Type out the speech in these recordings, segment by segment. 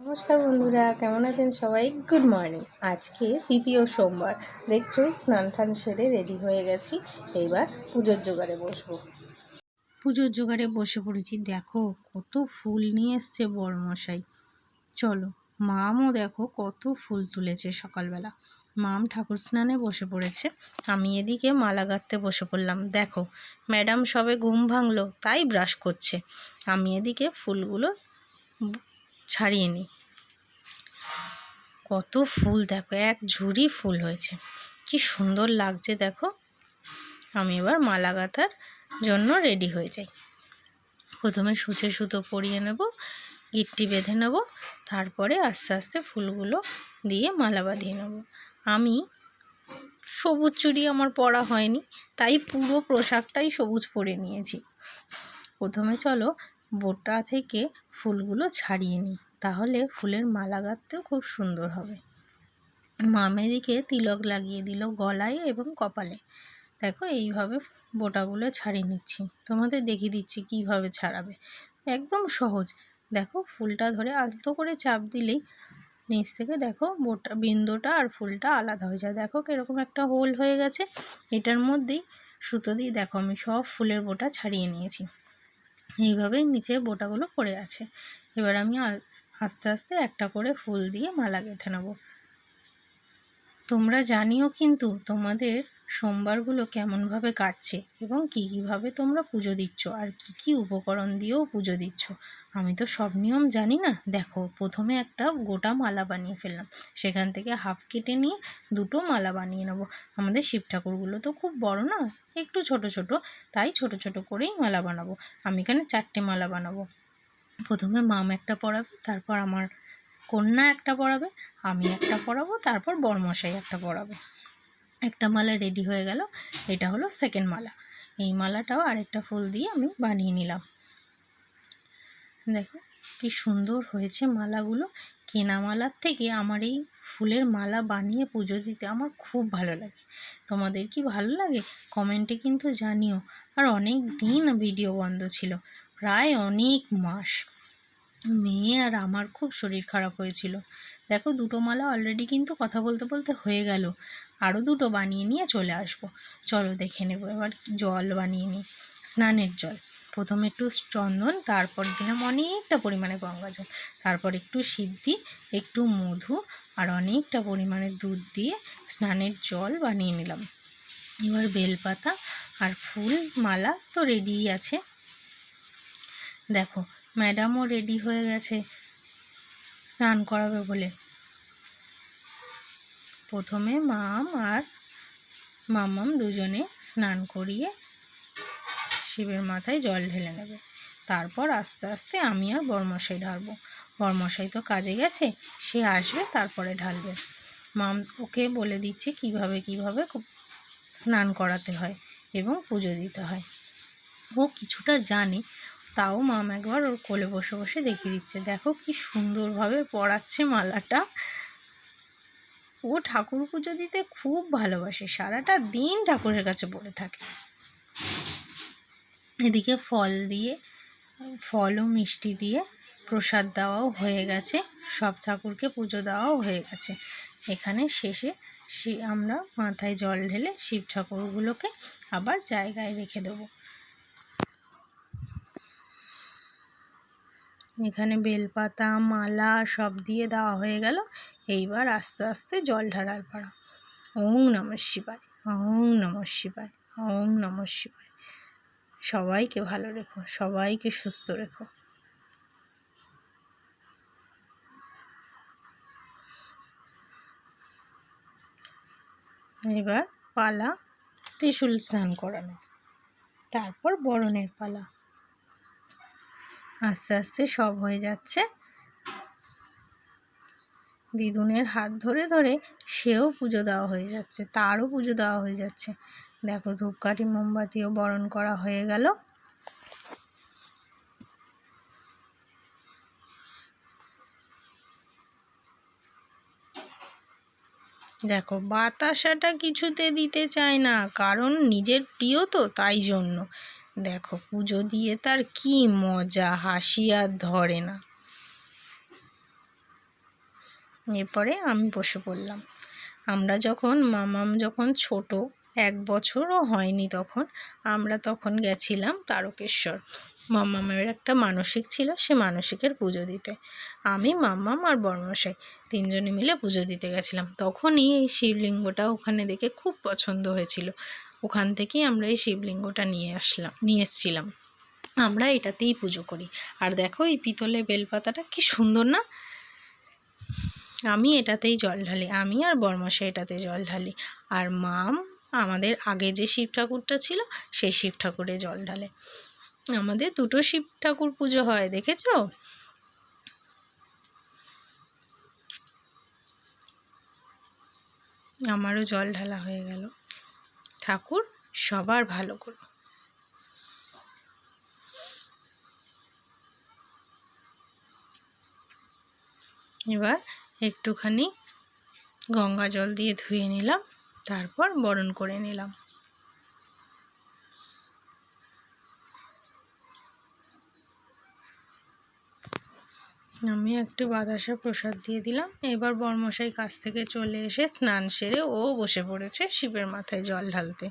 নমস্কার বন্ধুরা, কেমন আছেন সবাই? Good morning. আজকে দ্বিতীয় সোমবার। দেখছোই স্নান টান সেরে রেডি হয়ে গেছি। এইবার পুজোর জোগাড়ে বসবো। পুজোর জোগাড়ে বসে পড়েছি। দেখো কত ফুল নিয়ে এসছে বড়মশাই। চলো, মামও দেখো কত ফুল তুলেছে সকালবেলা। মাম ঠাকুর স্নানে বসে পড়েছে, আমি এদিকে মালা গাঁথতে বসে পড়লাম। দেখো ম্যাডাম সবে ঘুম ভাঙলো, তাই ব্রাশ করছে। আমি এদিকে ফুলগুলো ছাড়িয়ে নিই। কত ফুল দেখো, এক ঝুড়ি ফুল হয়েছে, কি সুন্দর লাগছে দেখো। আমি এবার মালা গাঁথার জন্য রেডি হয়ে যাই। প্রথমে সূচে সুতো পরিয়ে নেব, গিট্টি বেঁধে নেব, তারপরে আস্তে আস্তে ফুলগুলো দিয়ে মালা বাঁধিয়ে নেব। আমি সবুজ চুড়ি আমার পরা হয়নি, তাই পুরো পোশাকটাই সবুজ পরে নিয়েছি। প্রথমে চলো বোটা থেকে ফুলগুলো ছাড়িয়ে নিই, তাহলে ফুলের মালা গাঁথতেও খুব সুন্দর হবে। মামেদিকে তিলক লাগিয়ে দিল গলায় এবং কপালে। দেখো এইভাবে বোটাগুলো ছাড়িয়ে নিচ্ছি, তোমাদের দেখিয়ে দিচ্ছি কিভাবে ছাড়াবে। একদম সহজ। দেখো ফুলটা ধরে আলতো করে চাপ দিলেই নিচ থেকে দেখো বোটা বিন্দুটা আর ফুলটা আলাদা হয়ে যায়। দেখো এরকম একটা হোল হয়ে গেছে। এটার মধ্যেই সুতো দিয়ে দেখো আমি সব ফুলের বোটা ছাড়িয়ে নিয়েছি। এইভাবেই নিচে বোটাগুলো পড়ে আছে। এবার আমি আস্তে আস্তে একটা করে ফুল দিয়ে মালা গেঁথে নেব। তোমরা জানিও কিন্তু তোমাদের সোমবারগুলো কেমনভাবে কাটছে এবং কীভাবে তোমরা পুজো দিচ্ছ আর কি উপকরণ দিয়েও পুজো দিচ্ছ। আমি তো সব নিয়ম জানি না। দেখো প্রথমে একটা গোটা মালা বানিয়ে ফেললাম, সেখান থেকে হাফ কেটে নিয়ে দুটো মালা বানিয়ে নেব। আমাদের শিব ঠাকুরগুলো তো খুব বড় না, একটু ছোট ছোট, তাই ছোট ছোট করেই মালা বানাবো। আমি এখানে 4টে মালা বানাবো। প্রথমে মাম একটা পরাবে, তারপর আমার কন্যা একটা পরাবে, আমি একটা পরাবো, তারপর বরমশাই একটা পরাবে। একটা মালা রেডি হয়ে গেল, এটা হলো সেকেন্ড মালা। এই মালাটাও আরেকটা ফুল দিয়ে আমি বানিয়ে নিলাম। দেখো কি সুন্দর হয়েছে মালাগুলো। কেনা মালার থেকে আমার এই ফুলের মালা বানিয়ে পুজো দিতে আমার খুব ভালো লাগে। তোমাদের কি ভালো লাগে কমেন্টে কিন্তু জানিও। আর অনেক দিন ভিডিও বন্ধ ছিল, প্রায় অনেক মাস। মেয়ে আর আমার খুব শরীর খারাপ হয়েছিল। দেখো দুটো মালা অলরেডি কিন্তু কথা বলতে বলতে হয়ে গেল। আরও দুটো বানিয়ে নিয়ে চলে আসবো। চলো দেখে নেব। এবার জল বানিয়ে নিই, স্নানের জল। প্রথমে একটু চন্দন, তারপর দিলাম অনেকটা পরিমাণে গঙ্গা জল, তারপর একটু সিদ্ধি, একটু মধু আর অনেকটা পরিমাণে দুধ দিয়ে স্নানের জল বানিয়ে নিলাম। এবার বেলপাতা আর ফুল মালা তো রেডিই আছে। দেখো ম্যাডামও রেডি হয়ে গেছে স্নান করাবে বলে। প্রথমে মাম আর মামাম দুজনে স্নান করিয়ে শিবের মাথায় জল ঢেলে নেবে। তারপর আস্তে আস্তে আমি আর বরমশাই ঢালবো। বরমশাই তো কাজে গেছে, সে আসবে তারপরে ঢালবে। মাম ওকে বলে দিচ্ছে কিভাবে স্নান করাতে হয় এবং পুজো দিতে হয়। ও কিছুটা জানে, তাও মাম একবার ওর কোলে বসে বসে দেখিয়ে দিচ্ছে। দেখো কি সুন্দরভাবে পরাচ্ছে মালাটা। ও ঠাকুর পুজো দিতে খুব ভালোবাসে, সারাটা দিন ঠাকুরের কাছে পড়ে থাকে। এদিকে ফল ও মিষ্টি দিয়ে প্রসাদ দেওয়াও হয়ে গেছে, সব ঠাকুরকে পুজো দেওয়াও হয়ে গেছে। এখানে শেষে আমরা মাথায় জল ঢেলে শিব ঠাকুরগুলোকে আবার জায়গায় রেখে দেবো। এখানে বেলপাতা মালা সব দিয়ে দেওয়া হয়ে গেল। এইবার আস্তে আস্তে জল ঢালার পালা। ওং নমঃ শিবায়, ওং নমঃ শিবায়, ওং নমঃ শিবায়। সবাইকে ভালো রেখো, সবাইকে সুস্থ রেখো। এবার পালা ত্রিশূল স্নান করানো, তারপর বরণের পালা। আস্তে আস্তে সব হয়ে যাচ্ছে। দিদুনের হাত ধরে ধরে সেও পুজো দেওয়া হয়ে যাচ্ছে, তারও পুজো দেওয়া হয়ে যাচ্ছে। দেখো ধূপকাঠি মোমবাতিও বরণ করা হয়ে গেল। দেখো বাতাসাটা কিছুতে দিতে চায় না, কারণ নিজের প্রিয় তো, তাই জন্য। দেখো পুজো দিয়ে তার কি মজা, হাসি আর ধরে না। এরপরে আমি বসে পড়লাম। আমরা যখন মামাম যখন ছোট 1 বছরও হয়নি আমরা তখন গেছিলাম তারকেশ্বর। মামামের একটা মানসিক ছিল, সে মানসিকের পুজো দিতে। আমি, মামাম আর বড়মশাই 3 জনে মিলে পুজো দিতে গেছিলাম। তখনই এই শিবলিঙ্গটা ওখানে দেখে খুব পছন্দ হয়েছিল। ওখান থেকেই আমরা এই শিবলিঙ্গটা নিয়ে এসেছিলাম। আমরা এটাতেই পুজো করি। আর দেখো এই পিতলের বেলপাতাটা কি সুন্দর না? আমি এটাতেই জল ঢালি, আমি আর বড়মশাই এটাতে জল ঢালি। আর মাম আমাদের আগে যে শিব ঠাকুরটা ছিল সেই শিব ঠাকুরে জল ঢালে। আমাদের 2টো শিব ঠাকুর পুজো হয়, দেখেছো? আমারও জল ঢালা হয়ে গেল। ঠাকুর সবার ভালো করো। এবার একটুখানি গঙ্গা জল দিয়ে ধুয়ে নিলাম, তারপর বরণ করে নিলাম। আমি একটু বাতাসা প্রসাদ দিয়ে দিলাম। এবার বড়মশাই কাছ থেকে চলে এসে স্নান সেরে ও বসে পড়েছে শিবের মাথায় জল ঢালতে।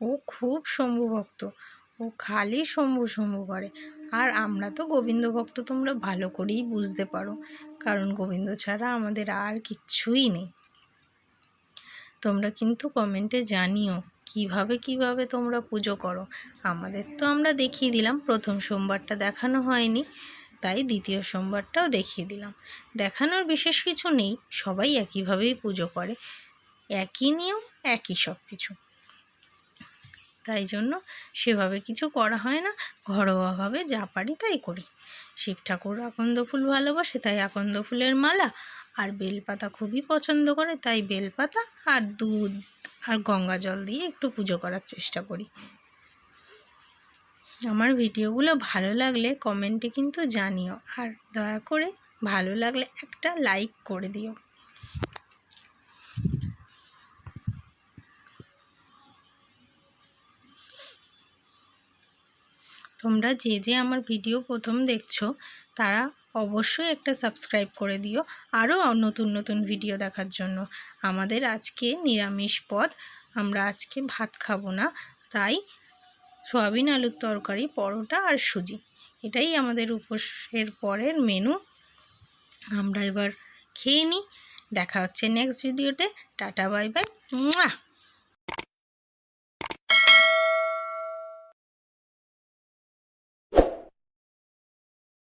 ও খুব শম্ভু ভক্ত, ও খালি শম্ভু শম্ভু করে। আর আমরা তো গোবিন্দ ভক্ত, তোমরা ভালো করেই বুঝতে পারো, কারণ গোবিন্দ ছাড়া আমাদের আর কিচ্ছুই নেই। তোমরা কিন্তু কমেন্টে জানিও কিভাবে তোমরা পুজো করো। আমাদের তো আমরা দেখিয়ে দিলাম, প্রথম সোমবারটা দেখানো হয়নি, তাই দ্বিতীয় সোমবারটাও দেখিয়ে দিলাম। দেখানোর বিশেষ কিছু নেই, সবাই একইভাবেই পুজো করে, একই নিয়ম, একই সব কিছু। তাই জন্য সেভাবে কিছু করা হয় না, ঘরোয়াভাবে যা পারি তাই করি। শিব ঠাকুর আকন্দ ফুল ভালোবাসে, তাই আকন্দ ফুলের মালা আর বেলপাতা খুবই পছন্দ করে, তাই বেলপাতা আর দুধ আর গঙ্গা জল দিয়ে একটু পুজো করার চেষ্টা করি। আমার ভিডিওগুলো ভালো লাগলে কমেন্টে কিন্তু জানিও, আর দয়া করে ভালো লাগলে একটা লাইক করে দিও। তোমরা যে আমার ভিডিও প্রথম দেখছো তারা অবশ্যই একটা সাবস্ক্রাইব করে দিও, আরও নতুন ভিডিও দেখার জন্য। আমাদের আজকে নিরামিষ পদ, আমরা আজকে ভাত খাবো না, তাই সয়াবিন আলুর তরকারি, পরোটা আর সুজি, এটাই আমাদের উপোসের পরের মেনু। আমরা এবার খেয়ে নিই। দেখা হচ্ছে নেক্সট ভিডিওতে। Tata, bye bye.